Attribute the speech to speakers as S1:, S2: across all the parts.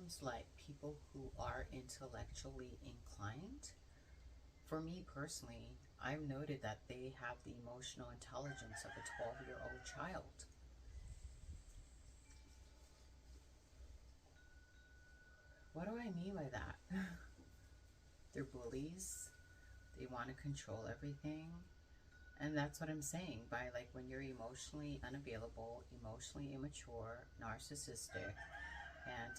S1: seems like people who are intellectually inclined, for me personally, I've noted that they have the emotional intelligence of a 12-year-old child. What do I mean by that? They're bullies, they want to control everything. And that's what I'm saying by like when you're emotionally unavailable, emotionally immature, narcissistic, and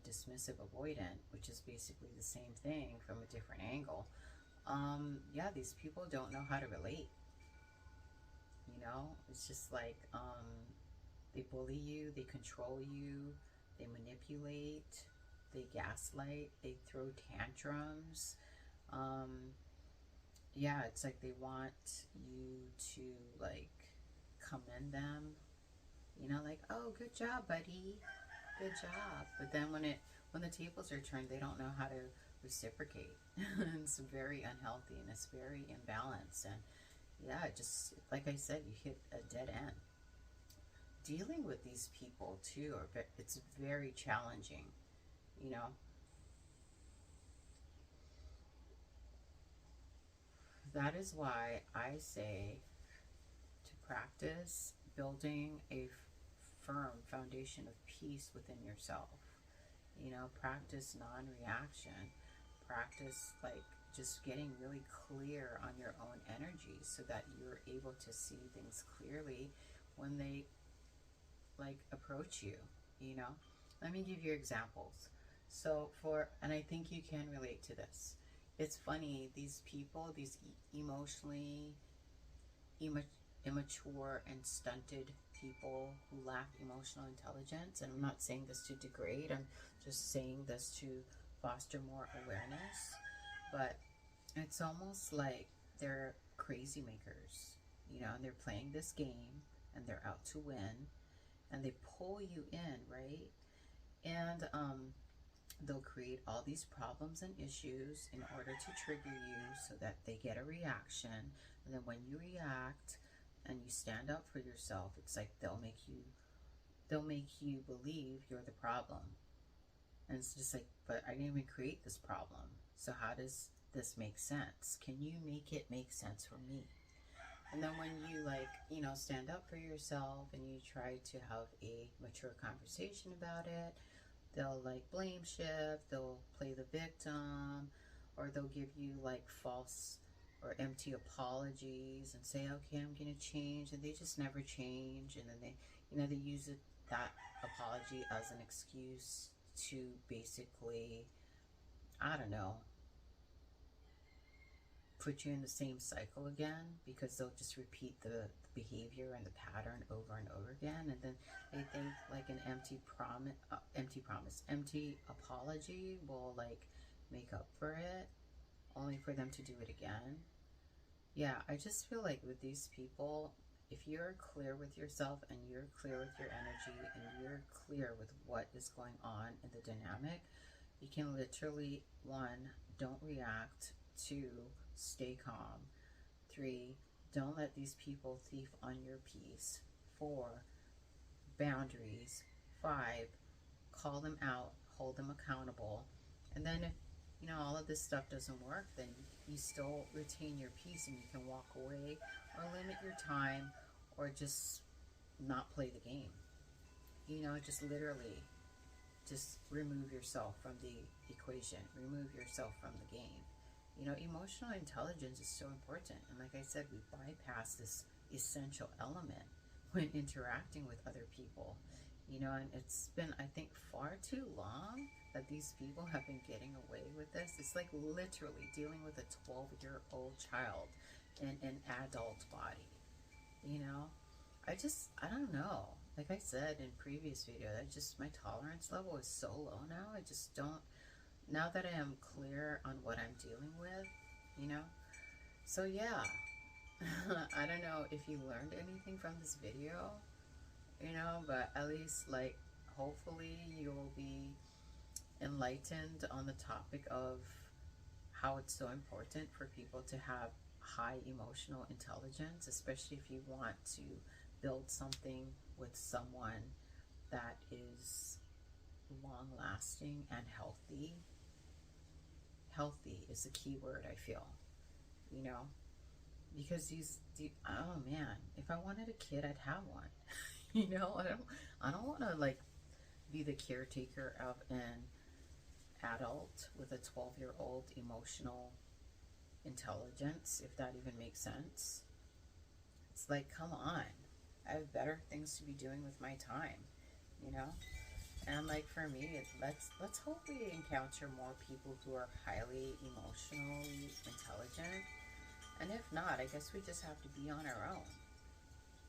S1: dismissive avoidant, which is basically the same thing from a different angle. Yeah, these people don't know how to relate. It's just like they bully you, they control you, they manipulate, they gaslight, they throw tantrums. Um, yeah, it's like they want you to like commend them. Like, oh, good job, buddy, good job. But then when the tables are turned, they don't know how to reciprocate. It's very unhealthy and it's very imbalanced. And yeah, just like I said, you hit a dead end. Dealing with these people too, it's very challenging. You know, that is why I say to practice building a firm foundation of peace within yourself. Practice non reaction, practice like just getting really clear on your own energy so that you're able to see things clearly when they like approach you. you know Let me give you examples. And I think you can relate to this. It's funny, these people, these emotionally immature and stunted people who lack emotional intelligence, and I'm not saying this to degrade, I'm just saying this to foster more awareness, but it's almost like they're crazy makers, and they're playing this game and they're out to win, and they pull you in, right? And they'll create all these problems and issues in order to trigger you so that they get a reaction. And then when you react and you stand up for yourself, it's like they'll make you believe you're the problem. And it's just like, but I didn't even create this problem. So how does this make sense? Can you make it make sense for me? And then when you stand up for yourself and you try to have a mature conversation about it, they'll like blame shift, they'll play the victim, or they'll give you like false or empty apologies and say, okay, I'm gonna change, and they just never change. And then they use that apology as an excuse to basically, I don't know, put you in the same cycle again, because they'll just repeat the behavior and the pattern over and over again. And then they think like an empty apology will like make up for it, only for them to do it again. Yeah, I just feel like with these people, if you're clear with yourself and you're clear with your energy and you're clear with what is going on in the dynamic, you can literally, one, don't react, two, stay calm, three, don't let these people thief on your peace, four, boundaries, five, call them out, hold them accountable. And then if all of this stuff doesn't work, then you still retain your peace and you can walk away or limit your time or just not play the game. Just literally just remove yourself from the equation, remove yourself from the game. Emotional intelligence is so important. And like I said, we bypass this essential element when interacting with other people. And it's been, I think, far too long that these people have been getting away with this. It's like literally dealing with a 12-year-old child in an adult body. You know, I don't know. Like I said in previous video, my tolerance level is so low now. I just don't, now that I am clear on what I'm dealing with, you know. So yeah, I don't know if you learned anything from this video, but at least like hopefully you'll be enlightened on the topic of how it's so important for people to have high emotional intelligence, especially if you want to build something with someone that is long lasting and healthy. Healthy is the key word, I feel, you know, because oh man, if I wanted a kid, I'd have one. You know, I don't want to like be the caretaker of an adult with a 12-year-old emotional intelligence, if that even makes sense. It's like, come on. I have better things to be doing with my time, you know? And like for me, let's hope we encounter more people who are highly emotionally intelligent. And if not, I guess we just have to be on our own,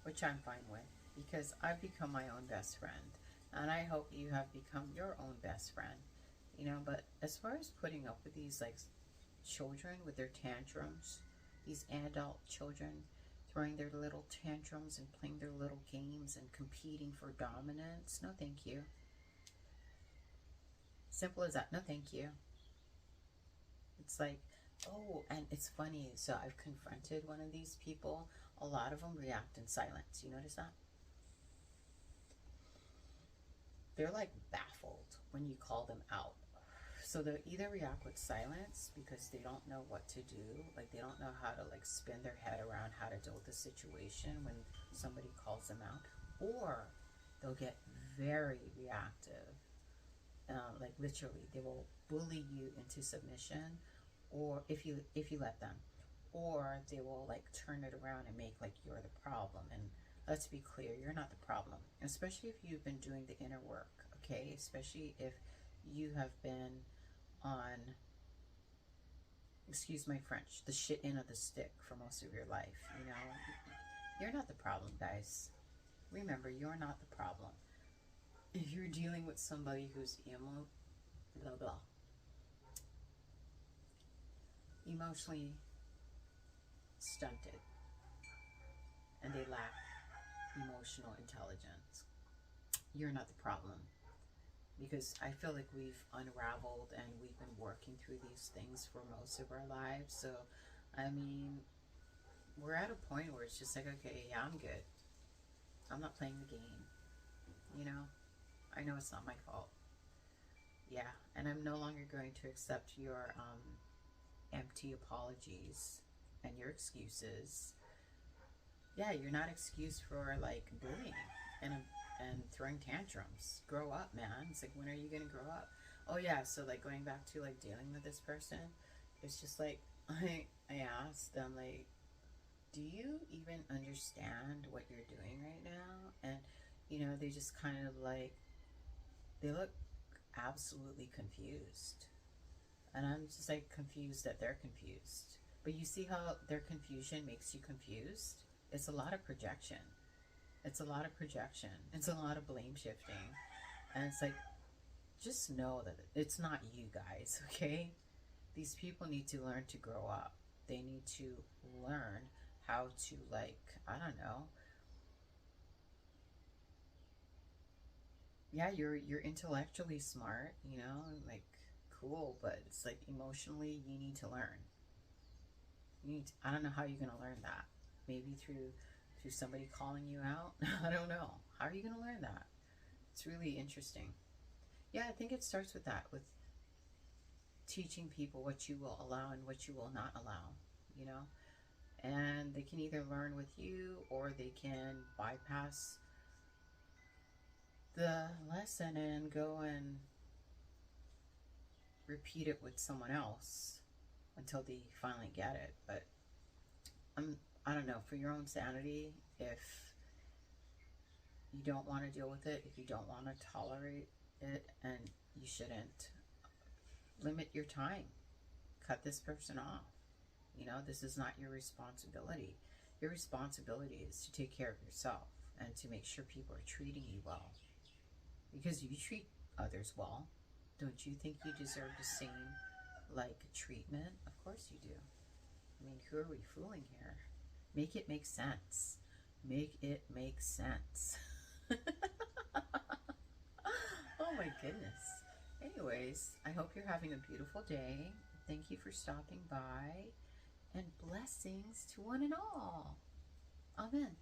S1: which I'm fine with because I've become my own best friend. And I hope you have become your own best friend, you know. But as far as putting up with these like children with their tantrums, these adult children throwing their little tantrums and playing their little games and competing for dominance, no thank you. Simple as that, no thank you. It's like, oh, and it's funny. So I've confronted one of these people. A lot of them react in silence. You notice that? They're like baffled when you call them out. So they'll either react with silence because they don't know what to do. Like they don't know how to like spin their head around how to deal with the situation when somebody calls them out. Or they'll get very reactive. Like literally, they will bully you into submission, or if you let them, or they will like turn it around and make like you're the problem. And let's be clear, you're not the problem, especially if you've been doing the inner work. Okay, especially if you have been on, excuse my French, the shit end of the stick for most of your life. You know, you're not the problem, guys. Remember, you're not the problem. If you're dealing with somebody who's blah blah emotionally stunted and they lack emotional intelligence, you're not the problem. Because I feel like we've unraveled and we've been working through these things for most of our lives. So, I mean, we're at a point where it's just like, okay, yeah, I'm good. I'm not playing the game. You know, I know it's not my fault. Yeah, and I'm no longer going to accept your empty apologies and your excuses. Yeah, you're not excused for like bullying and throwing tantrums. Grow up, man. It's like, when are you gonna grow up? Oh yeah, so like going back to like dealing with this person, it's just like I asked them like, do you even understand what you're doing right now? And you know, they just kind of like, they look absolutely confused. And I'm just like confused that they're confused. But you see how their confusion makes you confused? It's a lot of projection. It's a lot of projection. It's a lot of blame shifting. And it's like, just know that it's not you guys, okay? These people need to learn to grow up. They need to learn how to, like, I don't know. Yeah, you're intellectually smart, you know, like cool, but it's like emotionally you need to learn. You need to, I don't know how you're gonna learn that. Maybe through somebody calling you out. I don't know. How are you gonna learn that? It's really interesting. Yeah, I think it starts with that, with teaching people what you will allow and what you will not allow, you know? And they can either learn with you or they can bypass the lesson and go and repeat it with someone else until they finally get it. But I don't know, for your own sanity, if you don't want to deal with it, if you don't want to tolerate it, and you shouldn't, limit your time. Cut this person off. You know, this is not your responsibility. Your responsibility is to take care of yourself and to make sure people are treating you well. Because you treat others well. Don't you think you deserve the same, like, treatment? Of course you do. I mean, who are we fooling here? Make it make sense. Make it make sense. Oh my goodness. Anyways, I hope you're having a beautiful day. Thank you for stopping by. And blessings to one and all. Amen.